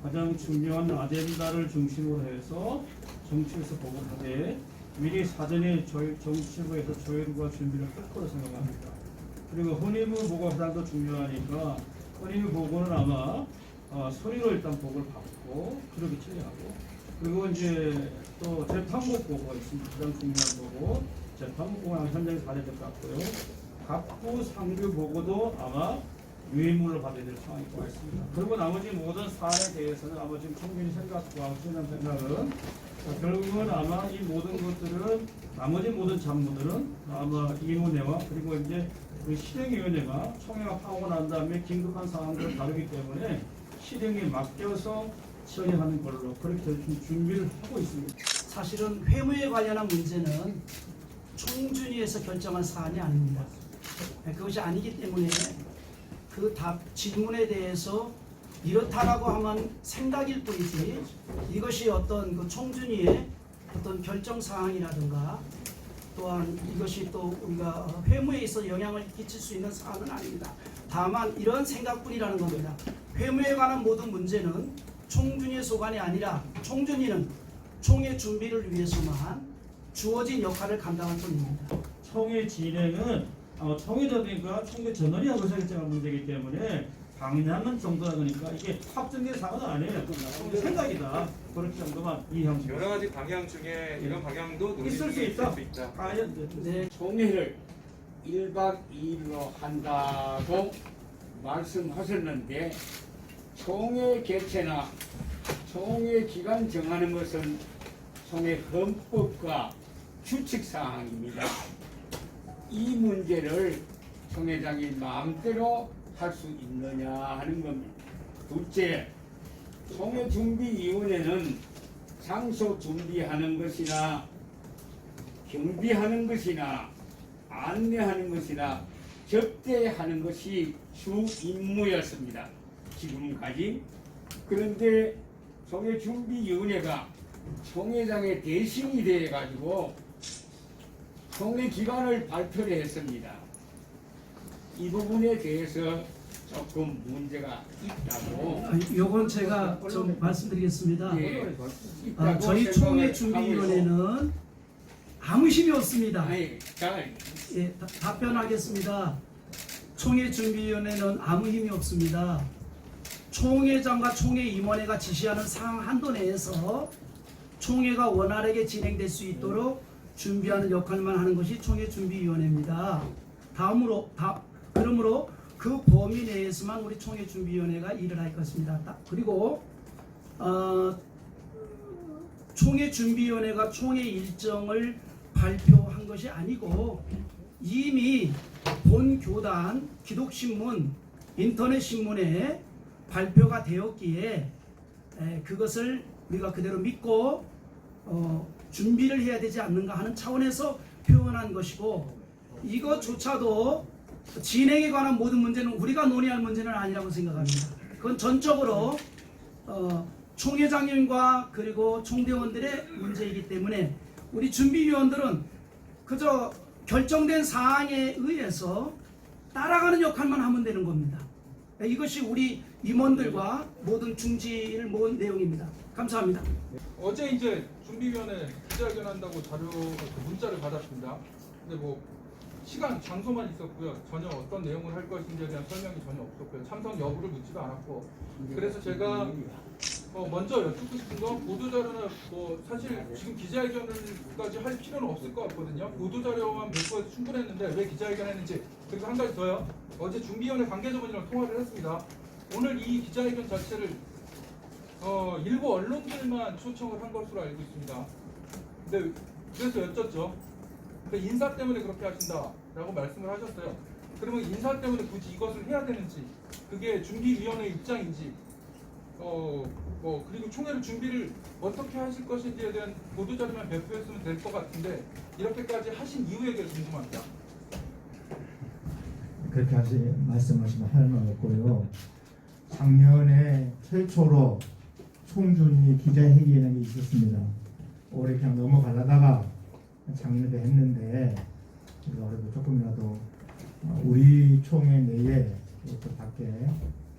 가장 중요한 아젠다를 중심으로 해서 정치에서 보고하되 미리 사전에 정치부에서 조율과 준비를 할 거로 생각합니다. 그리고 혼인부 보고가 가장 더 중요하니까 혼인부 보고는 아마 서류로 일단 보고를 받고 그렇게 처리하고, 그리고 이제 또 재판부 보고가 있습니다. 가장 중요한 보고, 재판부 보고는 현장에서 받아야 될 것 같고요. 각부 상규 보고도 아마 유인물로 받아야 될 상황일 것 같습니다. 그리고 나머지 모든 사안에 대해서는 아마 지금 총균이 생각과 수련 생각은 결국은 아마 이 모든 것들은 나머지 모든 잡무들은 아마 이문회와 그리고 이제 우리 실행위원회가 총회가 파고 난 다음에 긴급한 상황들을 다루기 때문에 실행에 맡겨서 처리하는 걸로 그렇게 좀 준비를 하고 있습니다. 사실은 회무에 관련한 문제는 총준위에서 결정한 사안이 아닙니다. 그것이 아니기 때문에 그 답 질문에 대해서 이렇다라고 하면 생각일 뿐이지 이것이 어떤 그 총준위의 어떤 결정 사항이라든가 또한 이것이 또 우리가 회무에 있어 영향을 끼칠 수 있는 사안은 아닙니다. 다만 이런 생각뿐이라는 겁니다. 회무에 관한 모든 문제는 총준위의 소관이 아니라 총준위는 총회 준비를 위해서만 주어진 역할을 감당할 뿐입니다. 총회 진행은 총회자니까 총회 전원이 의사결정할 문제이기 때문에 방향은 정도다 보니까 이게 확정된 사안은 아니에요. 총회 생각이다. 그렇게 정도만 이해하면 여러 가지 방향 중에 이런 방향도 논의 있을 수 중에 있다. 있을 수 있다. 네. 총회를 1박 2일로 한다고 말씀하셨는데 총회 개최나 총회 기간 정하는 것은 총회 헌법과 규칙사항입니다. 이 문제를 총회장이 마음대로 할 수 있느냐 하는 겁니다. 둘째, 총회준비위원회는 장소 준비하는 것이나 경비하는 것이나 안내하는 것이나 접대하는 것이 주 임무였습니다. 지금까지. 그런데 총회준비위원회가 총회장의 대신이 되어가지고 총회 기간을 발표를 했습니다. 이 부분에 대해서 조금 문제가 있다고. 요건 제가 좀 말씀드리겠습니다. 예, 저희 총회준비위원회는 아무 힘이 없습니다. 예, 답변하겠습니다. 총회준비위원회는 아무 힘이 없습니다. 총회장과 총회임원회가 지시하는 사항 한도 내에서 총회가 원활하게 진행될 수 있도록 준비하는 역할만 하는 것이 총회준비위원회입니다. 그러므로 그 범위 내에서만 우리 총회준비위원회가 일을 할 것입니다. 그리고 총회준비위원회가 총회 일정을 발표한 것이 아니고 이미 본 교단 기독신문, 인터넷신문에 발표가 되었기에 그것을 우리가 그대로 믿고 준비를 해야 되지 않는가 하는 차원에서 표현한 것이고, 이것조차도 진행에 관한 모든 문제는 우리가 논의할 문제는 아니라고 생각합니다. 그건 전적으로 총회장님과 그리고 총대원들의 문제이기 때문에 우리 준비위원들은 그저 결정된 사항에 의해서 따라가는 역할만 하면 되는 겁니다. 이것이 우리 임원들과 모든 중지를 모은 내용입니다. 감사합니다. 어제 이제 준비위원회 기자회견한다고 문자를 받았습니다. 근데 뭐 시간, 장소만 있었고요. 전혀 어떤 내용을 할 것인지에 대한 설명이 전혀 없었고요. 참석 여부를 묻지도 않았고. 그래서 제가 먼저 여쭙고 싶은 건 보도자료나 사실 지금 기자회견까지 할 필요는 없을 것 같거든요. 보도자료만 배포해서 충분했는데 왜 기자회견했는지. 그리고 한 가지 더요. 어제 준비위원회 관계자분이랑 통화를 했습니다. 오늘 이 기자회견 자체를 일부 언론들만 초청을 한 것으로 알고 있습니다. 근데 그래서 여쭙죠. 인사 때문에 그렇게 하신다라고 말씀을 하셨어요. 그러면 인사 때문에 굳이 이것을 해야 되는지, 그게 준비위원회 입장인지, 그리고 총회를 준비를 어떻게 하실 것인지에 대한 보도자료만 배포했으면 될 것 같은데 이렇게까지 하신 이유에 대해서 궁금합니다. 그렇게 말씀하시면 할 말 없고요. 작년에 최초로 총준위 기자회견이 있었습니다. 올해 그냥 넘어가려다가 작년에도 했는데 올해도 조금이라도 우리 총회 내에 또 밖에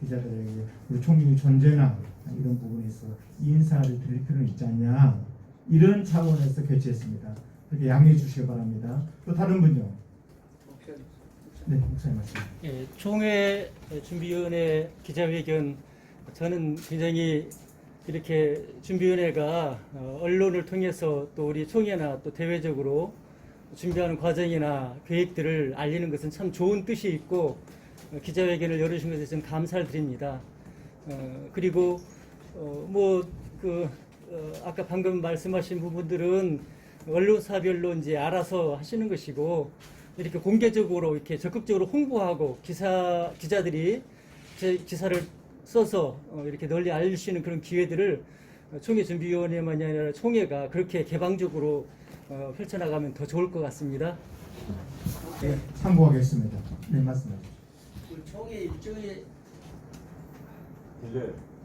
기자들에게 우리 총준위 존재나 이런 부분에서 인사를 드릴 필요는 있지 않냐 이런 차원에서 결정했습니다. 그렇게 양해해 주시기 바랍니다. 또 다른 분요. 네, 목사님 말씀. 예, 총회 준비위원회 기자회견 저는 굉장히 이렇게 준비위원회가 언론을 통해서 또 우리 총회나 또 대외적으로 준비하는 과정이나 계획들을 알리는 것은 참 좋은 뜻이 있고 기자회견을 열으신 것에 좀 감사를 드립니다. 그리고 아까 방금 말씀하신 부분들은 언론사별로 이제 알아서 하시는 것이고 이렇게 공개적으로 이렇게 적극적으로 홍보하고 기자들이 제 기사를 써서 이렇게 널리 알릴 수 있는 그런 기회들을 총회 준비위원회만이 아니라 총회가 그렇게 개방적으로 펼쳐나가면 더 좋을 것 같습니다. 네, 참고하겠습니다. 네, 말씀하십시오. 그 총회 일정에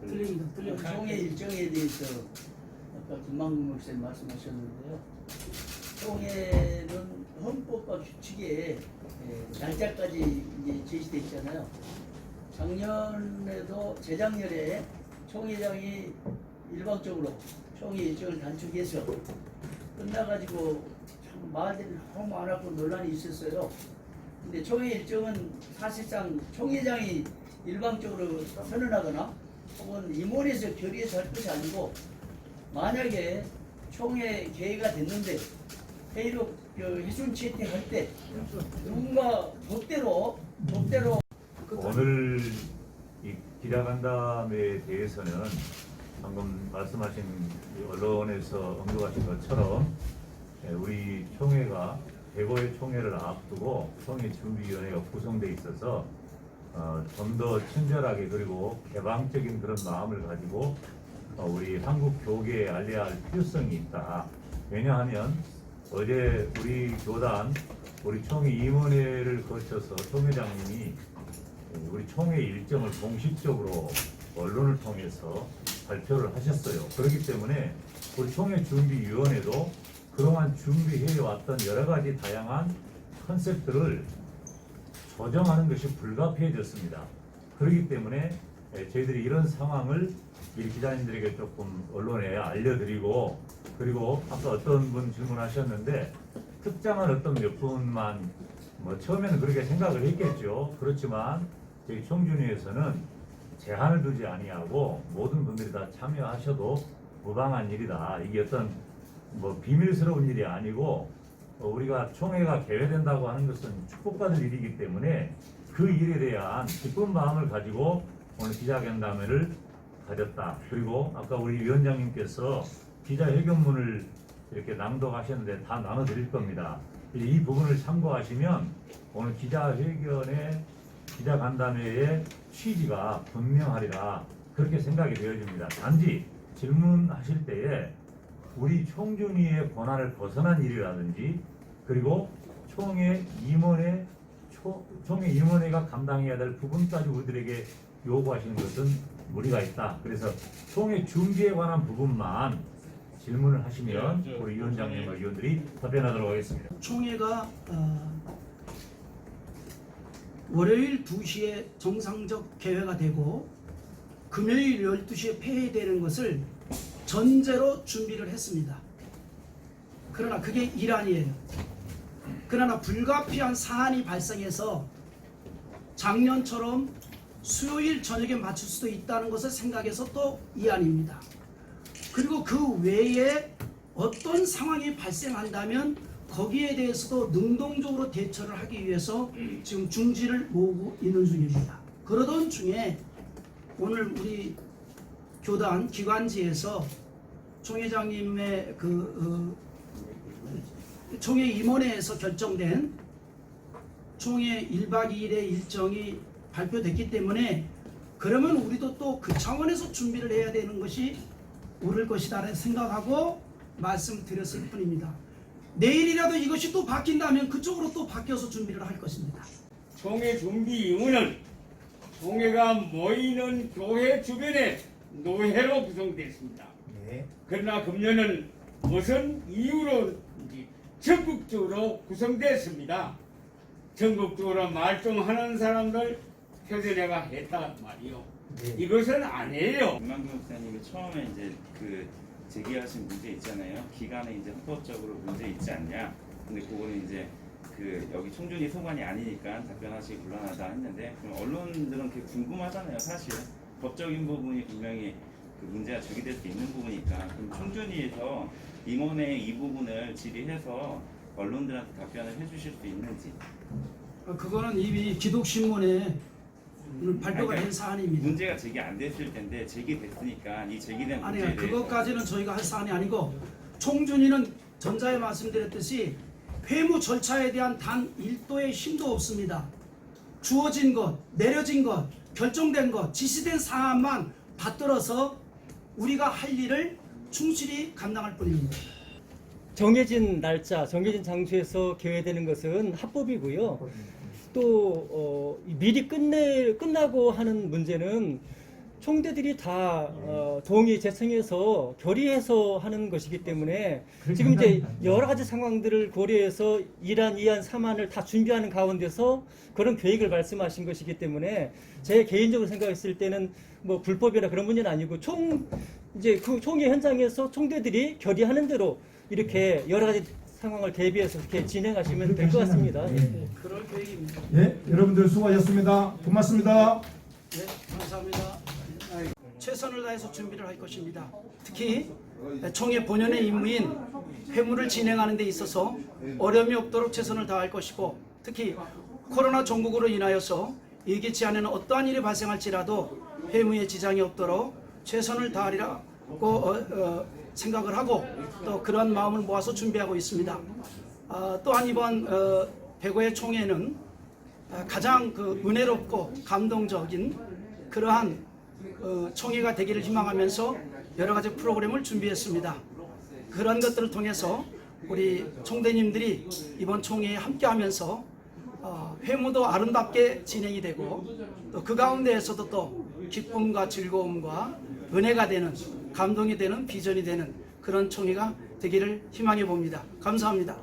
들립니다. 총회 일정에 대해서 아까 김만국 목사님 말씀하셨는데요. 총회는 헌법과 규칙에 날짜까지 이제 제시돼 있잖아요. 작년에도 재작년에 총회장이 일방적으로 총회 일정을 단축해서 끝나가지고 참 말들이 너무 많았고 논란이 있었어요. 근데 총회 일정은 사실상 총회장이 일방적으로 선언하거나 혹은 임원에서 결의해서 할 것이 아니고 만약에 총회 개회가 됐는데 회의록 해준 채택할 때 누군가 법대로 오늘 이 기자간담회에 대해서는 방금 말씀하신 언론에서 언급하신 것처럼 우리 총회가 대거의 총회를 앞두고 총회 준비위원회가 구성돼 있어서 좀 더 친절하게 그리고 개방적인 그런 마음을 가지고 우리 한국 교계에 알려야 할 필요성이 있다. 왜냐하면 어제 우리 교단 우리 총회 임원회를 거쳐서 총회장님이 우리 총회 일정을 공식적으로 언론을 통해서 발표를 하셨어요. 그렇기 때문에 우리 총회 준비위원회도 그동안 준비해왔던 여러 가지 다양한 컨셉들을 조정하는 것이 불가피해졌습니다. 그렇기 때문에 저희들이 이런 상황을 이 기자님들에게 조금 언론에 알려드리고 그리고 아까 어떤 분 질문하셨는데 특정한 어떤 몇 분만 처음에는 그렇게 생각을 했겠죠. 그렇지만 저희 총준위에서는 제한을 두지 아니하고 모든 분들이 다 참여하셔도 무방한 일이다. 이게 어떤 비밀스러운 일이 아니고 우리가 총회가 개회된다고 하는 것은 축복받을 일이기 때문에 그 일에 대한 기쁜 마음을 가지고 오늘 기자간담회를 가졌다. 그리고 아까 우리 위원장님께서 기자회견문을 이렇게 낭독하셨는데 다 나눠드릴 겁니다. 이 부분을 참고하시면 오늘 기자간담회의 취지가 분명하리라 그렇게 생각이 되어집니다. 단지 질문하실 때에 우리 총준위의 권한을 벗어난 일이라든지 그리고 총회 임원회가 감당해야 될 부분까지 우리들에게 요구하시는 것은 무리가 있다. 그래서 총회 준비에 관한 부분만 질문을 하시면 우리 위원장님과 위원들이 답변하도록 하겠습니다. 총회가 월요일 2시에 정상적 개회가 되고 금요일 12시에 폐회되는 것을 전제로 준비를 했습니다. 그러나 그게 일환이에요. 그러나 불가피한 사안이 발생해서 작년처럼 수요일 저녁에 맞출 수도 있다는 것을 생각해서 또 이안입니다. 그리고 그 외에 어떤 상황이 발생한다면 거기에 대해서도 능동적으로 대처를 하기 위해서 지금 중지를 모으고 있는 중입니다. 그러던 중에 오늘 우리 교단 기관지에서 총회장님의 총회 임원회에서 결정된 총회 1박 2일의 일정이 발표됐기 때문에 그러면 우리도 또 그 차원에서 준비를 해야 되는 것이 옳을 것이다 생각하고 말씀드렸을 뿐입니다. 내일이라도 이것이 또 바뀐다면 그쪽으로 또 바뀌어서 준비를 할 것입니다. 총회 준비위원회는 총회가 모이는 교회 주변에 노회로 구성됐습니다. 네. 그러나 금년은 무슨 이유로 전국적으로 구성됐습니다. 전국적으로 말종하는 사람들 표준회가 했단 말이요. 이것은 아니에요. 김만경 목사님이 처음에 이제 그 제기하신 문제 있잖아요. 기간에 이제 헌법적으로 문제 있지 않냐. 근데 그거는 이제 그 여기 총준이 소관이 아니니까 답변하시기 곤란하다 했는데, 그럼 언론들은 그게 궁금하잖아요. 사실 법적인 부분이 분명히 그 문제가 제기될 수 있는 부분이니까. 그럼 총준이에서 임원의 이 부분을 질의해서 언론들한테 답변을 해주실 수 있는지. 그거는 이미 기독신문에 발표가 된 사안입니다. 문제가 제기 안 됐을 텐데 제기됐으니까 이 제기된 문제에 아니요, 대해서 그것까지는 저희가 할 사안이 아니고, 총준이는 전자에 말씀드렸듯이 회무 절차에 대한 단 1도의 힘도 없습니다. 주어진 것, 내려진 것, 결정된 것, 지시된 사안만 받들어서 우리가 할 일을 충실히 감당할 뿐입니다. 정해진 날짜, 정해진 장소에서 개회되는 것은 합법이고요. 또 미리 끝나고 하는 문제는 총대들이 다 동의 제청해서 결의해서 하는 것이기 때문에 지금 이제 여러 가지 상황들을 고려해서 1안, 2안, 3안을 다 준비하는 가운데서 그런 계획을 말씀하신 것이기 때문에 제 개인적으로 생각했을 때는 뭐 불법이나 그런 문제는 아니고 이제 그 총회 현장에서 총대들이 결의하는 대로 이렇게 여러 가지 상황을 대비해서 이렇게 진행하시면 될 것 같습니다. 그럴 계획입니다. 예, 여러분들 수고하셨습니다. 고맙습니다. 네, 감사합니다. 최선을 다해서 준비를 할 것입니다. 특히 총회 본연의 임무인 회무를 진행하는 데 있어서 어려움이 없도록 최선을 다할 것이고, 특히 코로나 종국으로 인하여서 예기치 않은 어떠한 일이 발생할지라도 회무에 지장이 없도록 최선을 다하리라고 생각을 하고, 또 그러한 마음을 모아서 준비하고 있습니다. 또한 이번 105회 총회는 가장 그 은혜롭고 감동적인 그러한 총회가 되기를 희망하면서 여러 가지 프로그램을 준비했습니다. 그런 것들을 통해서 우리 총대님들이 이번 총회에 함께하면서 회무도 아름답게 진행이 되고, 또 그 가운데에서도 또 기쁨과 즐거움과 은혜가 되는, 감동이 되는, 비전이 되는 그런 총회가 되기를 희망해 봅니다. 감사합니다.